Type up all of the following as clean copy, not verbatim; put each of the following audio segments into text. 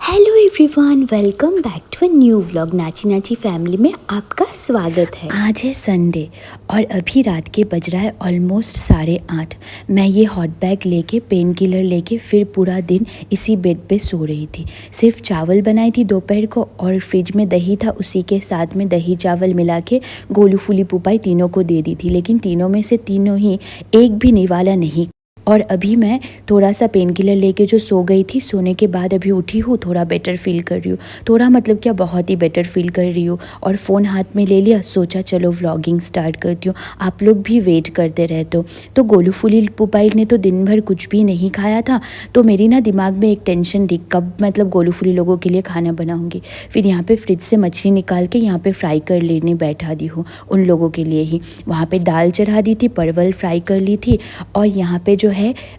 Hello everyone, welcome back to a new vlog. Nachi Nachi family में आपका स्वागत है। आज है संडे और अभी रात के बज रहा है ऑलमोस्ट 8:30। मैं ये हॉट बैग लेके पेन किलर लेके फिर पूरा दिन इसी बेड पे सो रही थी। सिर्फ चावल बनाई थी दोपहर को और फ्रिज में दही था, उसी के साथ में दही चावल मिला के गोलू फूली पुपाई तीनों को दे दी थी, लेकिन तीनों में से तीनों ही एक भी निवाला नहीं। और अभी मैं थोड़ा सा पेन किलर लेके जो सो गई थी, सोने के बाद अभी उठी हूँ, थोड़ा बेटर फील कर रही हूँ। थोड़ा मतलब क्या, बहुत ही बेटर फील कर रही हूँ। और फ़ोन हाथ में ले लिया, सोचा चलो व्लॉगिंग स्टार्ट करती हूँ। आप लोग भी वेट करते रहते हो। तो गोलू फूली पुपाई ने तो दिन भर कुछ भी नहीं खाया था, तो मेरी ना दिमाग में एक टेंशन थी, कब मतलब गोलू फूली लोगों के लिए खाना बनाऊँगी। फिर यहाँ पर फ्रिज से मछली निकाल के यहाँ पर फ्राई कर लेने बैठा दी हूँ उन लोगों के लिए ही। वहाँ पर दाल चढ़ा दी थी, परवल फ्राई कर ली थी और यहाँ पर जो है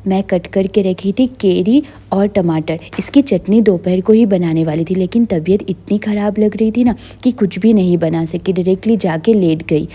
मैं कट करके रखी थी केरी और टमाटर। इसकी चटनी दोपहर को ही बनाने वाली थी, लेकिन तबीयत इतनी ख़राब लग रही थी ना कि कुछ भी नहीं बना सकी, डायरेक्टली जाके लेट गई।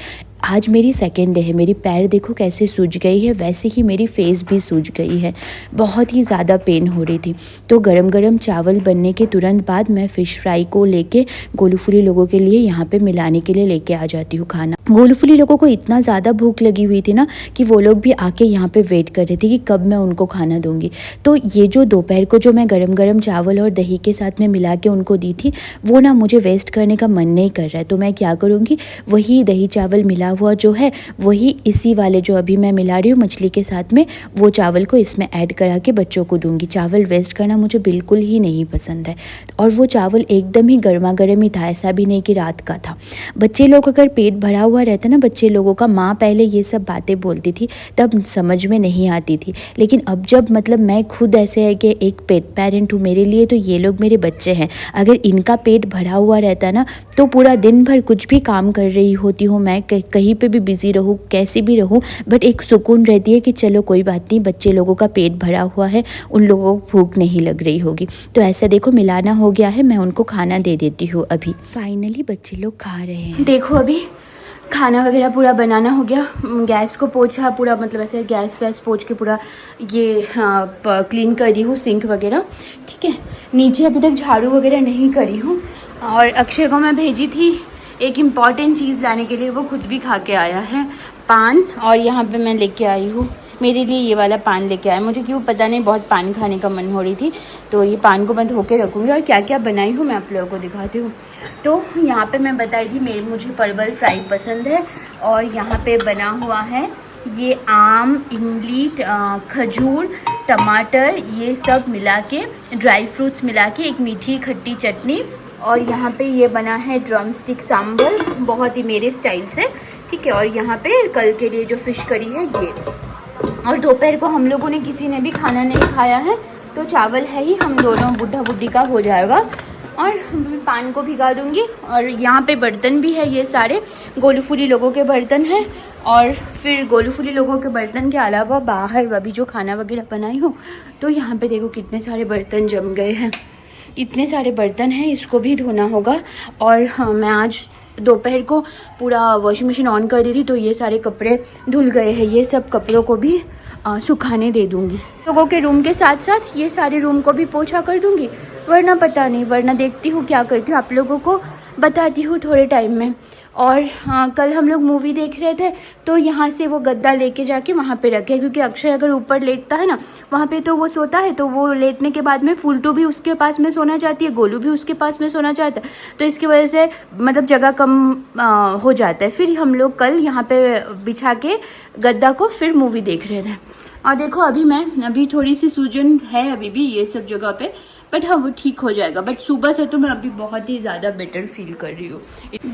आज मेरी सेकेंड डे है। मेरी पैर देखो कैसे सूज गई है, वैसे ही मेरी फेस भी सूज गई है। बहुत ही ज़्यादा पेन हो रही थी। तो गरम गरम चावल बनने के तुरंत बाद मैं फ़िश फ्राई को लेके गोलू फूली लोगों के लिए यहाँ पे मिलाने के लिए लेके आ जाती हूँ खाना। गोलू फूली लोगों को इतना ज़्यादा भूख लगी हुई थी ना कि वो लोग भी आके यहाँ पे वेट कर रहे थे कि कब मैं उनको खाना दूँगी। तो ये जो दोपहर को जो मैं गरम गरम चावल और दही के साथ में मिला के उनको दी थी, वो ना मुझे वेस्ट करने का मन नहीं कर रहा है। तो मैं क्या करूँगी, वही दही चावल मिला हुआ जो है वही इसी वाले जो अभी मैं मिला रही हूँ मछली के साथ में, वो चावल को इसमें ऐड करा के बच्चों को दूंगी। चावल वेस्ट करना मुझे बिल्कुल ही नहीं पसंद है। और वो चावल एकदम ही गर्मा गर्म ही था, ऐसा भी नहीं कि रात का था। बच्चे लोग अगर पेट भरा हुआ रहता ना बच्चे लोगों का, माँ पहले ये सब बातें बोलती थी तब समझ में नहीं आती थी, लेकिन अब जब मतलब मैं खुद ऐसे है कि एक पेट पेरेंट हूँ, मेरे लिए तो ये लोग मेरे बच्चे हैं। अगर इनका पेट भरा हुआ रहता ना तो पूरा दिन भर कुछ भी काम कर रही होती हूँ मैं, कहीं पे भी बिज़ी रहूँ, कैसे भी रहूँ, बट एक सुकून रहती है कि चलो कोई बात नहीं, बच्चे लोगों का पेट भरा हुआ है, उन लोगों को भूख नहीं लग रही होगी। तो ऐसा देखो मिलाना हो गया है, मैं उनको खाना दे देती हूँ। अभी फाइनली बच्चे लोग खा रहे हैं। देखो अभी खाना वगैरह पूरा बनाना हो गया, गैस को पोछा पूरा, मतलब ऐसे गैस वैस पोछ के पूरा ये क्लीन कर दी हूँ, सिंक वगैरह। ठीक है, नीचे अभी तक झाड़ू वगैरह नहीं करी हूँ। और अक्षय को मैं भेजी थी एक इम्पॉर्टेंट चीज़ लाने के लिए, वो खुद भी खा के आया है, पान। और यहाँ पे मैं लेके आई हूँ मेरे लिए ये वाला पान लेके आया। मुझे क्यों पता नहीं, बहुत पान खाने का मन हो रही थी, तो ये पान को मैं धो के रखूँगी। और क्या क्या बनाई हूँ मैं आप लोगों को दिखाती हूँ। तो यहाँ पे मैं बताई थी मुझे परवल फ्राई पसंद है, और यहाँ पे बना हुआ है ये आम, इमली, खजूर, टमाटर, ये सब मिला के, ड्राई फ्रूट्स मिला के एक मीठी खट्टी चटनी। और यहाँ पे ये बना है ड्रम स्टिक सांभर, बहुत ही मेरे स्टाइल से। ठीक है, और यहाँ पे कल के लिए जो फ़िश करी है ये। और दोपहर को हम लोगों ने किसी ने भी खाना नहीं खाया है, तो चावल है ही, हम दोनों बुढ़ा बुढ़ी का हो जाएगा। और पान को भिगा दूँगी। और यहाँ पे बर्तन भी है, ये सारे गोलू फूली लोगों के बर्तन हैं। और फिर गोलू फूली लोगों के बर्तन के अलावा बाहर अभी जो खाना वगैरह बनाई हूँ, तो यहाँ पे देखो कितने सारे बर्तन जम गए हैं, इतने सारे बर्तन हैं, इसको भी धोना होगा। और हाँ, मैं आज दोपहर को पूरा वॉशिंग मशीन ऑन कर दी थी, तो ये सारे कपड़े धुल गए हैं, ये सब कपड़ों को भी सुखाने दे दूँगी। लोगों के रूम के साथ साथ ये सारे रूम को भी पोछा कर दूँगी, वरना पता नहीं, वरना देखती हूँ क्या करती हूँ, आप लोगों को बताती हूँ थोड़े टाइम में। और हाँ, कल हम लोग मूवी देख रहे थे, तो यहाँ से वो गद्दा लेके जाके वहाँ पे रखे, क्योंकि अक्षय अगर ऊपर लेटता है ना वहाँ पे तो वो सोता है, तो वो लेटने के बाद में फुलटू भी उसके पास में सोना चाहती है, गोलू भी उसके पास में सोना चाहता है, तो इसकी वजह से मतलब जगह कम हो जाता है। फिर हम लोग कल यहाँ पे बिछा के गद्दा को फिर मूवी देख रहे थे। और देखो अभी थोड़ी सी सूजन है अभी भी ये सब जगह पे, बट हाँ वो ठीक हो जाएगा। बट सुबह से तो मैं अभी बहुत ही ज़्यादा बेटर फील कर रही हूँ।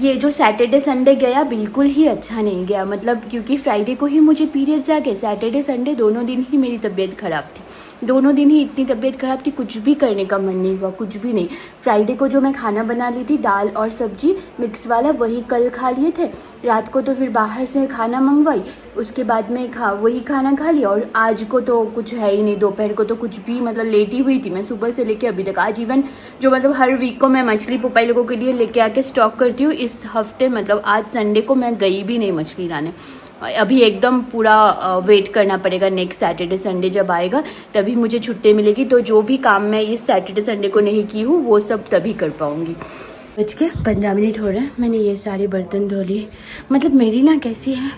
ये जो सैटरडे संडे गया बिल्कुल ही अच्छा नहीं गया, मतलब क्योंकि फ्राइडे को ही मुझे पीरियड्स आ गए, सैटरडे संडे दोनों दिन ही मेरी तबीयत ख़राब थी, दोनों दिन ही इतनी तबीयत ख़राब थी, कुछ भी करने का मन नहीं हुआ, कुछ भी नहीं। फ्राइडे को जो मैं खाना बना ली थी दाल और सब्जी मिक्स वाला, वही कल खा लिए थे। रात को तो फिर बाहर से खाना मंगवाई, उसके बाद में वही खाना खा लिया। और आज को तो कुछ है ही नहीं, दोपहर को तो कुछ भी मतलब लेटी हुई थी मैं सुबह से लेके अभी तक। आज इवन जो मतलब हर वीक को मैं मछली पुपाई लोगों के लिए लेके आके स्टॉक करती हूँ, इस हफ्ते मतलब आज संडे को मैं गई भी नहीं मछली लाने, अभी एकदम पूरा वेट करना पड़ेगा नेक्स्ट सैटरडे संडे जब आएगा तभी मुझे छुट्टी मिलेगी। तो जो भी काम मैं इस सैटरडे संडे को नहीं की हूँ वो सब तभी कर पाऊँगी। बज के 15 मिनट हो रहे हैं, मैंने ये सारे बर्तन धो लिए। मतलब मेरी ना कैसी है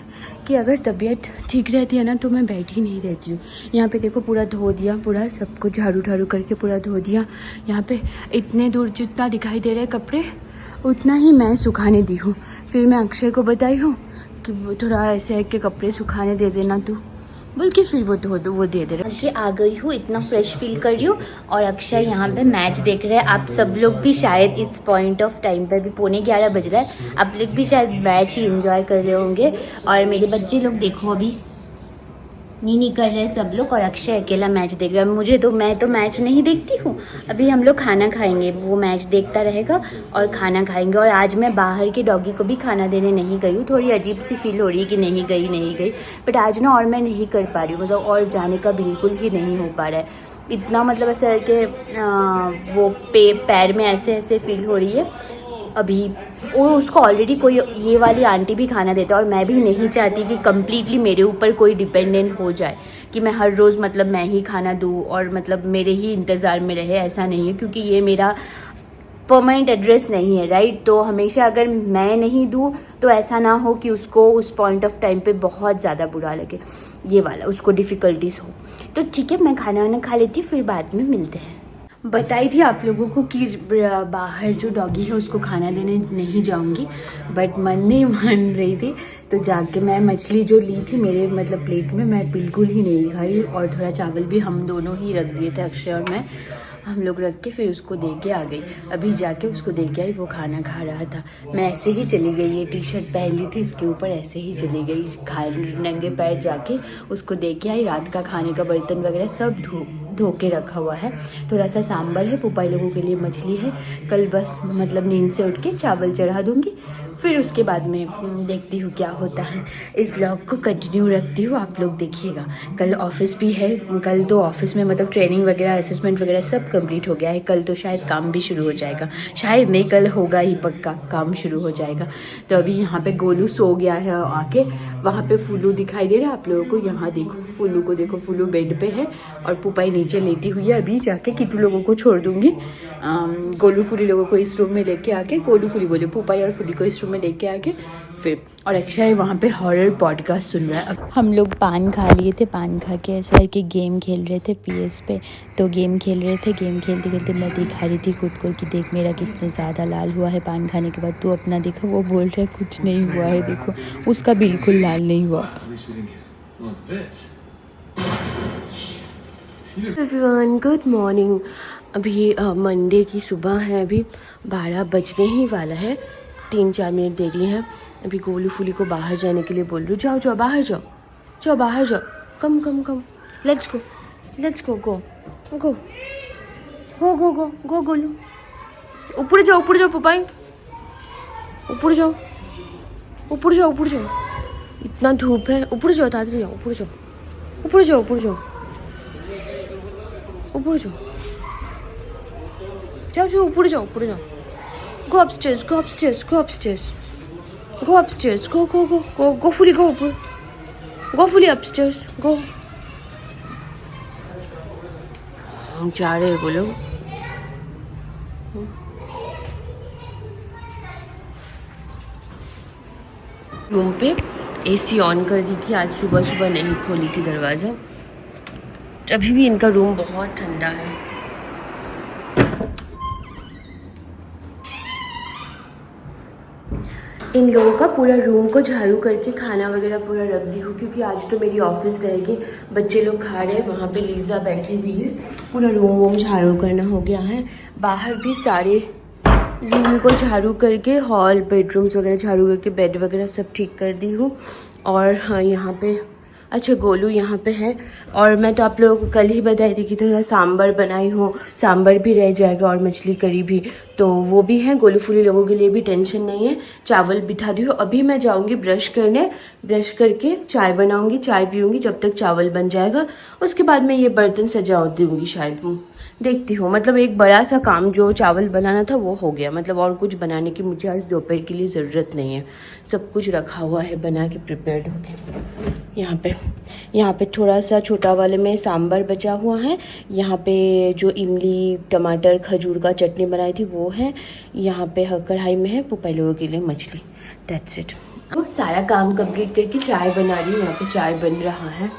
कि अगर तबीयत ठीक रहती है ना तो मैं बैठी नहीं रहती हूँ। यहाँ पे देखो पूरा धो दिया, पूरा सब कुछ झाड़ू झाड़ू करके पूरा धो दिया। यहाँ पे इतने दूर जितना दिखाई दे रहे हैं कपड़े उतना ही मैं सुखाने दी हूँ। फिर मैं अक्षय को बताई हूँ कि थोड़ा ऐसे है कि कपड़े सुखाने दे देना तू, बल्कि फिर वो वो दे दे रहा है। आ गई हूँ, इतना फ्रेश फील कर रही हूँ। और अक्षय यहाँ पे मैच देख रहे हैं। आप सब लोग भी शायद इस पॉइंट ऑफ टाइम पर भी 11:45 बज रहा है, आप लोग भी शायद मैच ही एंजॉय कर रहे होंगे। और मेरे बच्चे लोग देखो अभी नी कर रहे हैं सब लोग, और अक्षय अकेला मैच देख रहा है। मैं तो मैच नहीं देखती हूँ। अभी हम लोग खाना खाएंगे, वो मैच देखता रहेगा और खाना खाएंगे। और आज मैं बाहर के डॉगी को भी खाना देने नहीं गई हूँ। थोड़ी अजीब सी फील हो रही है कि नहीं गई, बट आज ना और मैं नहीं कर पा रही हूँ, मतलब और जाने का बिल्कुल ही नहीं हो पा रहा है। इतना मतलब ऐसा है कि वो पैर में ऐसे फील हो रही है अभी। वो उसको ऑलरेडी कोई ये वाली आंटी भी खाना देता है, और मैं भी नहीं चाहती कि कम्प्लीटली मेरे ऊपर कोई डिपेंडेंट हो जाए कि मैं हर रोज़ मतलब मैं ही खाना दूँ और मतलब मेरे ही इंतज़ार में रहे। ऐसा नहीं है, क्योंकि ये मेरा परमानेंट एड्रेस नहीं है, राइट। तो हमेशा अगर मैं नहीं दूँ तो ऐसा ना हो कि उसको उस पॉइंट ऑफ टाइम पे बहुत ज़्यादा बुरा लगे, ये वाला उसको डिफ़िकल्टीज हो। तो ठीक है, मैं खाना वाना खा लेती, फिर बाद में मिलते हैं। बताई थी आप लोगों को कि बाहर जो डॉगी है उसको खाना देने नहीं जाऊंगी, बट मन नहीं मान रही थी। तो जाके मैं मछली जो ली थी मेरे मतलब प्लेट में, मैं बिल्कुल ही नहीं खाई। और थोड़ा चावल भी हम दोनों ही रख दिए थे, अक्षय और मैं, हम लोग रख के फिर उसको दे के आ गई। अभी जाके उसको दे के आई, वो खाना खा रहा था। मैं ऐसे ही चली गई, ये टी शर्ट पहन ली थी इसके ऊपर, ऐसे ही चली गई नंगे पैर जाके उसको दे के आई। रात का खाने का बर्तन वगैरह सब धो के रखा हुआ है। थोड़ा सा सांभर है, पुपाई लोगों के लिए मछली है। कल बस मतलब नींद से उठ के चावल चढ़ा दूँगी, फिर उसके बाद में देखती हूँ क्या होता है। इस ब्लॉग को कंटिन्यू रखती हूँ, आप लोग देखिएगा। कल ऑफिस भी है, कल तो ऑफिस में मतलब ट्रेनिंग वगैरह असेसमेंट वगैरह सब कंप्लीट हो गया है। कल तो शायद काम भी शुरू हो जाएगा, शायद नहीं कल होगा ही पक्का, काम शुरू हो जाएगा। तो अभी यहाँ पे गोलू सो गया है आके, वहाँ पे फुल्लू दिखाई दे रहा है आप लोगों को। यहाँ देखो फुल्लू को, देखो फुल्लू बेड पे है और पुपाई नीचे लेटी हुई है। अभी जाके किटू लोगों को छोड़ दूँगी, गोलू फुली लोगों को इस रूम में लेके आके, गोलू फुली बोले पुपाई और फुली को इस रूम में लेके आके फिर। और अक्षय वहाँ पे हॉरर पॉडकास्ट सुन रहा है। हम लोग पान खा लिए थे, पान खा के ऐसा है कि गेम खेल रहे थे PS पे। तो गेम खेल रहे थे, गेम खेलते खेलते मैं दिखा रही थी खुद को कि देख मेरा कितने ज़्यादा लाल हुआ है पान खाने के बाद, तू अपना देखा। वो बोल रहा है कुछ नहीं हुआ है, देखो उसका बिल्कुल लाल नहीं हुआ। Everyone good morning. अभी मंडे की सुबह है, अभी 12 बजने ही वाला है, 3-4 मिनट देरी है। अभी गोलू फुली को बाहर जाने के लिए बोल रही हूँ, जाओ जाओ बाहर जाओ, जाओ बाहर जाओ, कम कम कम, लेट्स गो गो गो गो गो गो गो गोलू, ऊपर जाओ पुपाई, ऊपर जाओ ऊपर जाओ ऊपर जाओ, इतना धूप है, ऊपर जाओ ताज़ी जाओ, ऊपर जाओ ऊपर जाओ ऊपर जाओ ऊपर जाओ, जाओ जाओ ऊपर जाओ ऊपर जाओ, go upstairs go upstairs go upstairs go upstairs go go go go go fully go ऊपर, go fully upstairs go। जा रहे बोलो। रूम पे AC ऑन कर दी थी, आज सुबह नहीं खोली थी दरवाज़ा। अभी भी इनका रूम बहुत ठंडा है। इन लोगों का पूरा रूम को झाड़ू करके खाना वगैरह पूरा रख दी हूँ, क्योंकि आज तो मेरी ऑफिस रहेगी। बच्चे लोग खा रहे हैं, वहाँ पे लीज़ा बैठी हुई है। पूरा रूम झाड़ू करना हो गया है। बाहर भी सारे रूम को झाड़ू करके, हॉल बेडरूम्स वगैरह झाड़ू करके, बेड वगैरह सब ठीक कर दी हूँ। और हाँ यहाँ पे अच्छा गोलू यहाँ पे है। और मैं तो आप लोगों को कल ही बताई थी कि थोड़ा सांभर बनाई हूँ, सांभर भी रह जाएगा और मछली करी भी, तो वो भी है। गोलू फूली लोगों के लिए भी टेंशन नहीं है। चावल बिठा दी हूँ, अभी मैं जाऊँगी ब्रश करने, ब्रश करके चाय बनाऊँगी, चाय पीऊँगी, जब तक चावल बन जाएगा। उसके बाद मैं ये बर्तन सजा दूँगी शायद, देखती हूँ। मतलब एक बड़ा सा काम जो चावल बनाना था वो हो गया, मतलब और कुछ बनाने की मुझे आज दोपहर के लिए ज़रूरत नहीं है। सब कुछ रखा हुआ है, बना के प्रिपेयर्ड हो गया। यहाँ पे थोड़ा सा छोटा वाले में सांभर बचा हुआ है। यहाँ पे जो इमली टमाटर खजूर का चटनी बनाई थी वो है। यहाँ पे कढ़ाई में है पुपाई लोगों के लिए मछली। That's it. तो सारा काम कंप्लीट करके चाय बना रही हूँ। यहाँ पे चाय बन रहा है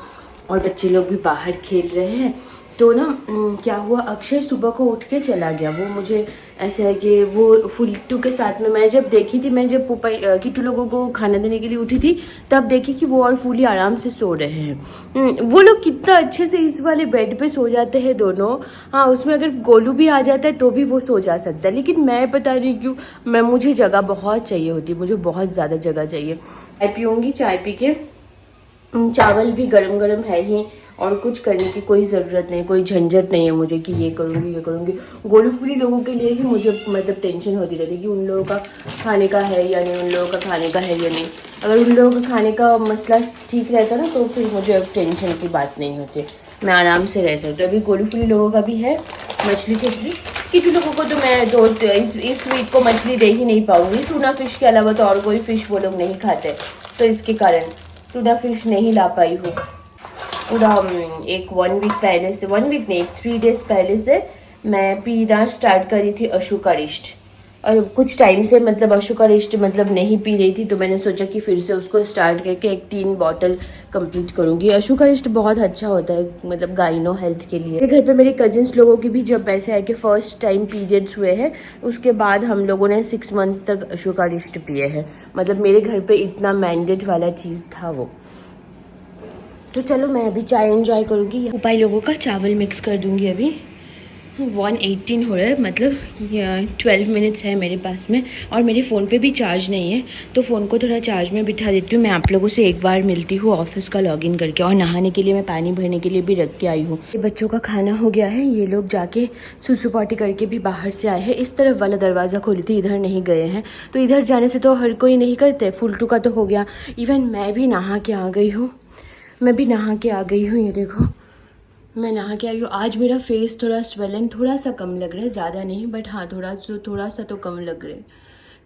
और बच्चे लोग भी बाहर खेल रहे हैं। तो ना क्या हुआ, अक्षय सुबह को उठ के चला गया। वो मुझे ऐसा है कि वो फुल्टू के साथ में मैं जब देखी थी, मैं जब पुपाई किट्टू लोगों को खाना देने के लिए उठी थी तब देखी कि वो और फूली आराम से सो रहे हैं। वो लोग कितना अच्छे से इस वाले बेड पे सो जाते हैं दोनों। हाँ, उसमें अगर गोलू भी आ जाता है तो भी वो सो जा सकता है, लेकिन मैं पता नहीं क्यों, मुझे जगह बहुत चाहिए होती है, मुझे बहुत ज़्यादा जगह चाहिए। चाय पीऊँगी, चाय पी के चावल भी गरम गरम है ही, और कुछ करने की कोई ज़रूरत नहीं, कोई झंझट नहीं है मुझे कि ये करूँगी। गोलू फूली लोगों के लिए ही मुझे मतलब टेंशन होती रहती है कि उन लोगों का खाने का है या नहीं, उन लोगों का खाने का है या नहीं। अगर उन लोगों का खाने का मसला ठीक रहता ना तो फिर मुझे अब टेंशन की बात नहीं होती, मैं आराम से रह सकती हूँ। अभी गोलू फूली लोगों का भी है मछली फिछली। किसी लोगों को तो मैं इस वीक को मछली दे ही नहीं पाऊँगी। टूना फिश के अलावा तो और कोई फ़िश वो लोग नहीं खाते, तो इसके कारण टूना फिश नहीं ला पाई हूँ। पूरा एक 1 वीक पहले से, 1 वीक नहीं 3 डेज पहले से मैं पीना स्टार्ट करी थी अशुकारिष्ट। और कुछ टाइम से मतलब अशुकारिष्ट मतलब नहीं पी रही थी, तो मैंने सोचा कि फिर से उसको स्टार्ट करके एक 3 बॉटल कंप्लीट करूँगी। अशुकारिष्ट बहुत अच्छा होता है मतलब गाइनो हेल्थ के लिए। मेरे घर पे मेरे कजिन्स लोगों की भी जब ऐसे है कि फर्स्ट टाइम पीरियड्स हुए हैं, उसके बाद हम लोगों ने 6 मंथ्स तक अशुकारिष्ट पिए हैं। मतलब मेरे घर पे इतना मैंडेट वाला चीज़ था वो। तो चलो मैं अभी चाय एंजॉय करूँगी। पुपाई लोगों का चावल मिक्स कर दूँगी। अभी 1:18 हो रहा है, मतलब 12 मिनट्स है मेरे पास में, और मेरे फ़ोन पे भी चार्ज नहीं है, तो फ़ोन को थोड़ा चार्ज में बिठा देती हूँ। मैं आप लोगों से एक बार मिलती हूँ ऑफिस का लॉगिन करके, और नहाने के लिए मैं पानी भरने के लिए भी रख के आई हूँ। ये बच्चों का खाना हो गया है, ये लोग जाके सुसु पॉटी करके भी बाहर से आए हैं। इस तरफ वाला दरवाज़ा खोली थी, इधर नहीं गए हैं, तो इधर जाने से तो हर कोई नहीं करते। फुलटू का तो हो गया, इवन मैं भी नहा के आ गई हूँ। ये देखो, मैं नहा के आई हूँ। आज मेरा फेस थोड़ा स्वेलन थोड़ा सा कम लग रहा है, ज़्यादा नहीं बट हाँ थोड़ा सा तो कम लग रहा है।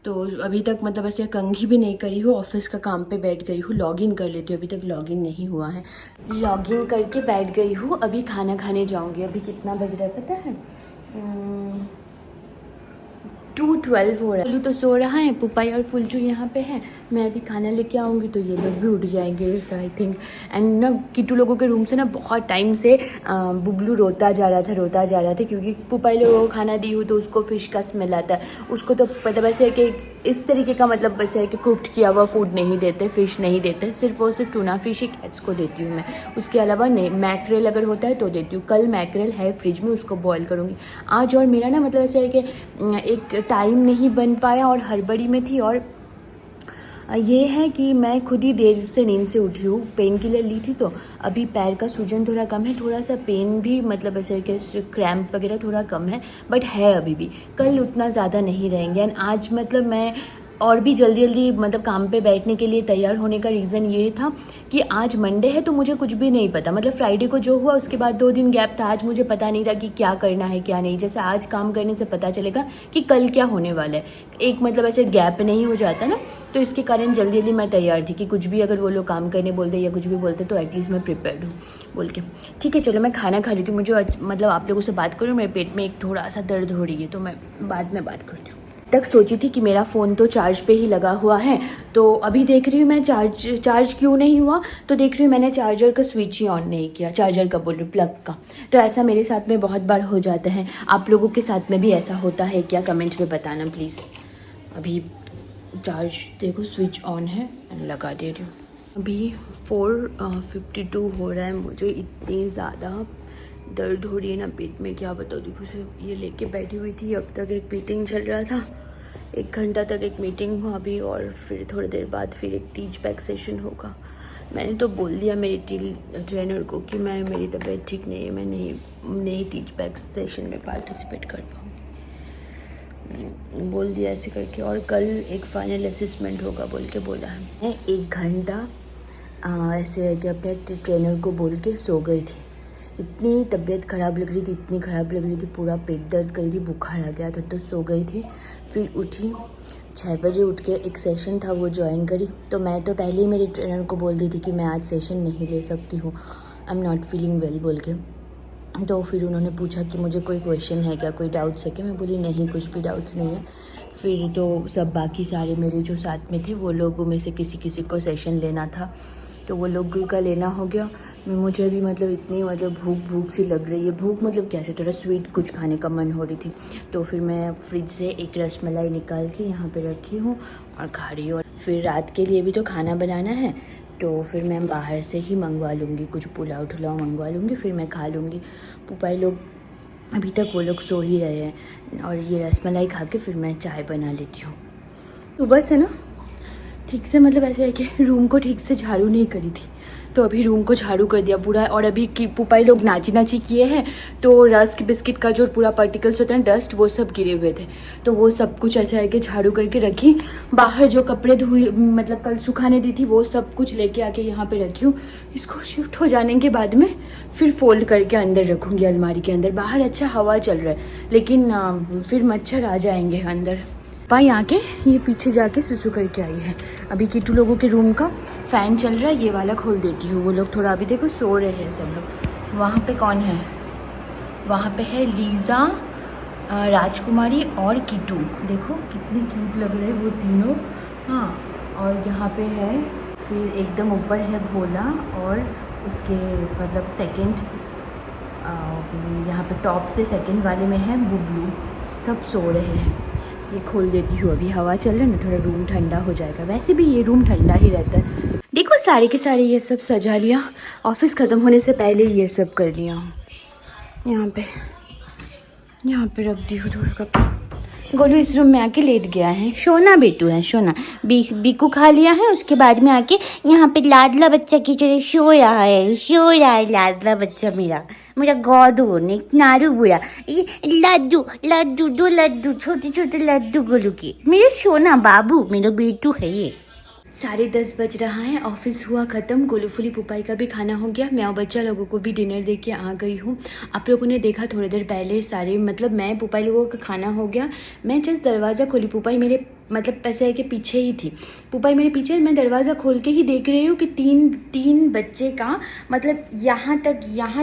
तो अभी तक मतलब ऐसे कंघी भी नहीं करी हूँ, ऑफिस का काम पे बैठ गई हूँ। लॉगिन कर लेती हूँ, अभी तक लॉगिन नहीं हुआ है। लॉगिन करके बैठ गई हूँ, अभी खाना खाने जाऊँगी। अभी कितना बज रहा है पता है? 2:12 हो रहा है। फुल्लू तो सो रहा है, पुपाई और फुलचू यहाँ पे है। मैं अभी खाना लेके आऊँगी तो ये लोग भी उठ जाएंगे आई थिंक। एंड ना किट्टू लोगों के रूम से ना बहुत टाइम से बुबलू रोता जा रहा था, क्योंकि पुपाई लोगों को खाना दी हूँ तो उसको फ़िश का स्मेल आता है। उसको तो मतलब ऐसे है कि इस तरीके का मतलब वैसे है कि कुक्ड किया हुआ फूड नहीं देते, फ़िश नहीं देते, सिर्फ टूना फिश ही कैट्स को देती हूँ मैं। उसके अलावा नहीं, मैकरेल अगर होता है तो देती हूँ। कल मैकरेल है फ्रिज में, उसको बॉईल करूँगी आज। और मेरा ना मतलब ऐसे है कि एक टाइम नहीं बन पाया और हड़बड़ी में थी, और ये है कि मैं खुद ही देर से नींद से उठी हूँ। पेन किलर ली थी तो अभी पैर का सूजन थोड़ा कम है, थोड़ा सा पेन भी मतलब ऐसे कि क्रैम्प वगैरह थोड़ा कम है, बट है अभी भी। कल उतना ज़्यादा नहीं रहेंगे। एंड आज मतलब मैं और भी जल्दी मतलब काम पे बैठने के लिए तैयार होने का रीज़न ये था कि आज मंडे है तो मुझे कुछ भी नहीं पता। मतलब फ्राइडे को जो हुआ उसके बाद 2 दिन गैप था, आज मुझे पता नहीं था कि क्या करना है क्या नहीं। जैसे आज काम करने से पता चलेगा कि कल क्या होने वाला है, एक मतलब ऐसे गैप नहीं हो जाता ना, तो इसके कारण जल्दी मैं तैयार थी कि कुछ भी अगर वो लोग काम करने बोलते या कुछ भी बोलते तो एटलीस्ट मैं प्रिपेयर्ड हूँ बोल के। ठीक है चलो मैं खाना खा लेती हूँ। मुझे मतलब आप लोगों से बात करूँ, मेरे पेट में एक थोड़ा सा दर्द हो रही है, तो मैं बाद में बात करती हूँ। तक सोची थी कि मेरा फ़ोन तो चार्ज पे ही लगा हुआ है, तो अभी देख रही हूँ मैं चार्ज क्यों नहीं हुआ, तो देख रही हूँ मैंने चार्जर का स्विच ही ऑन नहीं किया, चार्जर का बोल रही प्लग का। तो ऐसा मेरे साथ में बहुत बार हो जाता है, आप लोगों के साथ में भी ऐसा होता है क्या? कमेंट में बताना प्लीज़। अभी चार्ज देखो स्विच ऑन है, लगा दे रही हूँ। अभी 4:52 हो रहा है। मुझे इतनी ज़्यादा दर्द हो रही है ना पेट में, क्या बताऊँ। देखो सिर्फ ये लेके बैठी हुई थी, अब तक एक मीटिंग चल रहा था, 1 घंटा तक एक मीटिंग हुआ अभी, और फिर थोड़ी देर बाद फिर एक टीच बैक सेशन होगा। मैंने तो बोल दिया मेरी ट्रेनर को कि मेरी तबीयत ठीक नहीं है, मैं नहीं टीच बैक सेशन में पार्टिसिपेट कर पाऊँगी, बोल दिया ऐसे करके। और कल एक फाइनल असेसमेंट होगा बोल के बोला है। मैं 1 घंटा ऐसे है कि अपने ट्रेनर को बोल के सो गई थी इतनी तबीयत ख़राब लग रही थी, इतनी ख़राब लग रही थी, पूरा पेट दर्द कर रही थी, बुखार आ गया था, तो सो गई थी। फिर उठी 6 बजे, उठ के एक सेशन था वो ज्वाइन करी। तो मैं तो पहले ही मेरे ट्रेनर को बोल दी थी कि मैं आज सेशन नहीं ले सकती हूँ, I am not feeling well बोल के। तो फिर उन्होंने पूछा कि मुझे कोई क्वेश्चन है क्या, कोई डाउट्स है क्या। मैं बोली नहीं, कुछ भी डाउट्स नहीं है। फिर तो सब बाकी सारे मेरे जो साथ में थे वो लोगों में से किसी किसी को सेशन लेना था, तो वो लोग का लेना हो गया। मुझे भी मतलब इतनी मतलब भूख सी लग रही है, भूख मतलब कैसे, थोड़ा स्वीट कुछ खाने का मन हो रही थी। तो फिर मैं फ्रिज से एक रसमलाई निकाल के यहाँ पे रखी हूँ और खा रही हूँ। फिर रात के लिए भी तो खाना बनाना है, तो फिर मैं बाहर से ही मंगवा लूँगी, कुछ पुलाव ठुलाव मंगवा लूँगी, फिर मैं खा लूँगी। पुपाई लोग अभी तक वो लोग सो ही रहे हैं, और ये रसमलाई खा के फिर मैं चाय बना लेती हूँ। सुबह से ना ठीक से मतलब ऐसे है कि रूम को ठीक से झाड़ू नहीं करी थी, तो अभी रूम को झाड़ू कर दिया पूरा। और अभी की पुपाई लोग नाची किए हैं, तो रस्क बिस्किट का जो पूरा पार्टिकल्स होता है, डस्ट, वो सब गिरे हुए थे, तो वो सब कुछ ऐसे है कि झाड़ू करके रखी। बाहर जो कपड़े धुए मतलब कल सुखाने दी थी, वो सब कुछ लेके आके यहाँ पे रखी हूँ। इसको शिफ्ट हो जाने के बाद में फिर फोल्ड करके अंदर रखूँगी अलमारी के अंदर। बाहर अच्छा हवा चल रहा है, लेकिन फिर मच्छर आ जाएंगे अंदर। पाई आके ये पीछे जाके सुसु करके आई है। अभी किट्टू लोगों के रूम का फ़ैन चल रहा है, ये वाला खोल देती हूँ। वो लोग थोड़ा अभी देखो सो रहे हैं सब लोग। वहाँ पे कौन है, वहाँ पे है लीज़ा, राजकुमारी और किट्टू। देखो कितने क्यूट लग रहे हैं वो तीनों। हाँ, और यहाँ पे है फिर एकदम ऊपर है भोला, और उसके मतलब सेकंड यहाँ पे टॉप से सेकंड वाले में है बुबलू। सब सो रहे हैं। ये खोल देती हूँ, अभी हवा चल रहा है ना, थोड़ा रूम ठंडा हो जाएगा। वैसे भी ये रूम ठंडा ही रहता है। देखो सारे के सारे ये सब सजा लिया, ऑफिस ख़त्म होने से पहले ही ये सब कर लिया। यहाँ पे रख दी हूँ थोड़ा कपड़ा। गोलू इस रूम में आके लेट गया है। सोना बेटू है, सोना। बीकू खा लिया है, उसके बाद में आके यहाँ पे लाडला बच्चा की तरह सो रहा है लाडला बच्चा मेरा गौदू ने नारू बुरा। लड्डू लड्डू, 2 लड्डू, छोटे छोटे लड्डू गोलू के। मेरा सोना बाबू, मेरा बेटू है ये। 10:30 बज रहा है, ऑफिस हुआ ख़त्म। गोलू फुली पुपाई का भी खाना हो गया। मैं और बच्चा लोगों को भी डिनर दे के आ गई हूँ। आप लोगों ने देखा थोड़ी देर पहले सारे मतलब मैं पुपाई लोगों का खाना हो गया। मैं जस्ट दरवाज़ा खोली, पुपाई मेरे मतलब ऐसे है कि पीछे ही थी। पुपाई मेरे पीछे, मैं दरवाज़ा खोल के ही देख रही हूँ कि तीन बच्चे का मतलब यहाँ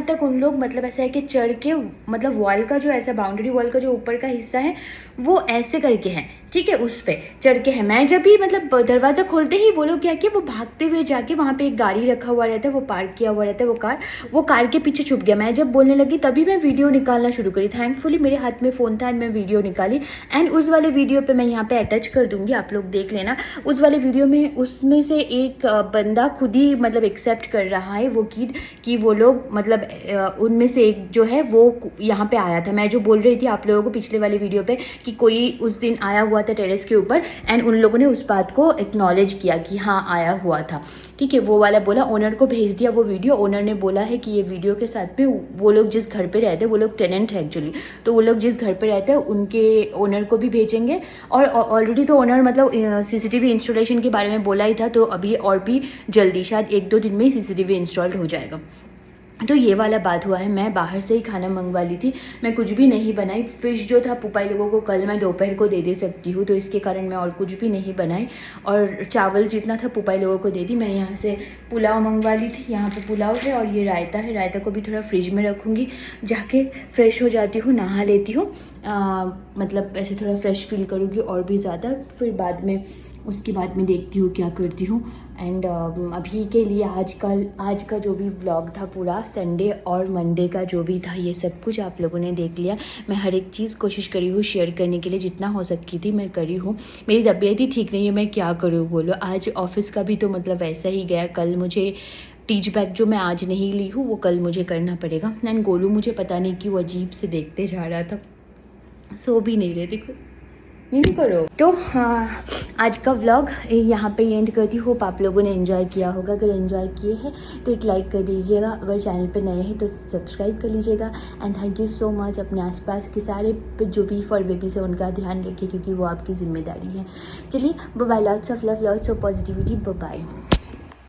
तक उन लोग मतलब ऐसा है कि चढ़ के मतलब वॉल का जो ऐसा बाउंड्री वॉल का जो ऊपर का हिस्सा है वो ऐसे करके है, ठीक है, उस पर चढ़ के है। मैं जब भी मतलब दरवाज़ा खोलते ही वो लोग क्या किया, वो भागते हुए जाके वहाँ पे एक गाड़ी रखा हुआ रहता है, वो पार्क किया हुआ रहता है, वो कार के पीछे छुप गया। मैं जब बोलने लगी तभी मैं वीडियो निकालना शुरू करी। थैंकफुली मेरे हाथ में फ़ोन था एंड मैं वीडियो निकाली। एंड उस वाले वीडियो पे मैं यहाँ पे अटैच कर दूंगी, आप लोग देख लेना। उस वाले वीडियो में उसमें से एक बंदा खुद ही मतलब एक्सेप्ट कर रहा है वो कि वो लोग मतलब उनमें से एक जो है वो यहाँ पे आया था। मैं जो बोल रही थी आप लोगों को पिछले वाले वीडियो पे कि कोई उस दिन आया हुआ था टेरेस के ऊपर, एंड उन लोगों ने उस बात को एक्नॉलेज किया कि हाँ आया हुआ था, ठीक है। वो वाला बोला, ओनर को भेज दिया वो वीडियो। ओनर ने बोला है कि ये वीडियो के साथ में वो लोग जिस घर पे रहते हैं, वो लोग टेनेंट है एक्चुअली, तो वो लोग जिस घर पे रहते हैं उनके ओनर को भी भेजेंगे। और ऑलरेडी तो ओनर मतलब सीसीटीवी इंस्टॉलेशन के बारे में बोला ही था, तो अभी और भी जल्दी शायद 1-2 दिन में ही सीसीटीवी इंस्टॉल्ड हो जाएगा। तो ये वाला बात हुआ है। मैं बाहर से ही खाना मंगवा ली थी, मैं कुछ भी नहीं बनाई। फ़िश जो था पुपाई लोगों को कल मैं दोपहर को दे सकती हूँ, तो इसके कारण मैं और कुछ भी नहीं बनाई। और चावल जितना था पुपाई लोगों को दे दी। मैं यहाँ से पुलाव मंगवा ली थी, यहाँ पे पुलाव है और ये रायता है। रायता को भी थोड़ा फ्रिज में रखूँगी, जाके फ्रेश हो जाती हूँ, नहा लेती हूँ, मतलब ऐसे थोड़ा फ्रेश फील करूँगी और भी ज़्यादा। फिर बाद में उसके बाद में देखती हूँ क्या करती हूँ। एंड अभी के लिए आज का जो भी व्लॉग था पूरा संडे और मंडे का जो भी था, ये सब कुछ आप लोगों ने देख लिया। मैं हर एक चीज़ कोशिश करी हूँ शेयर करने के लिए, जितना हो सकती थी मैं करी हूँ। मेरी तबीयत ही ठीक नहीं है, मैं क्या करूँ बोलो। आज ऑफिस का भी तो मतलब वैसा ही गया। कल मुझे टीच बैक जो मैं आज नहीं ली हूँ वो कल मुझे करना पड़ेगा। एंड गोलू मुझे पता नहीं कि वो अजीब से देखते जा रहा था, सो भी नहीं रहे, देखो नहीं करो। तो हाँ, आज का व्लॉग यहाँ पे एंड करती हूँ। आप लोगों ने एंजॉय किया होगा। अगर एंजॉय किए हैं तो एक लाइक कर दीजिएगा, अगर चैनल पे नए हैं तो सब्सक्राइब कर लीजिएगा। And thank you so much. अपने आसपास के सारे जो भी फॉर बेबीज़ है उनका ध्यान रखिए, क्योंकि वो आपकी जिम्मेदारी है। चलिए, bye bye, lots of love, lots of positivity, bye bye.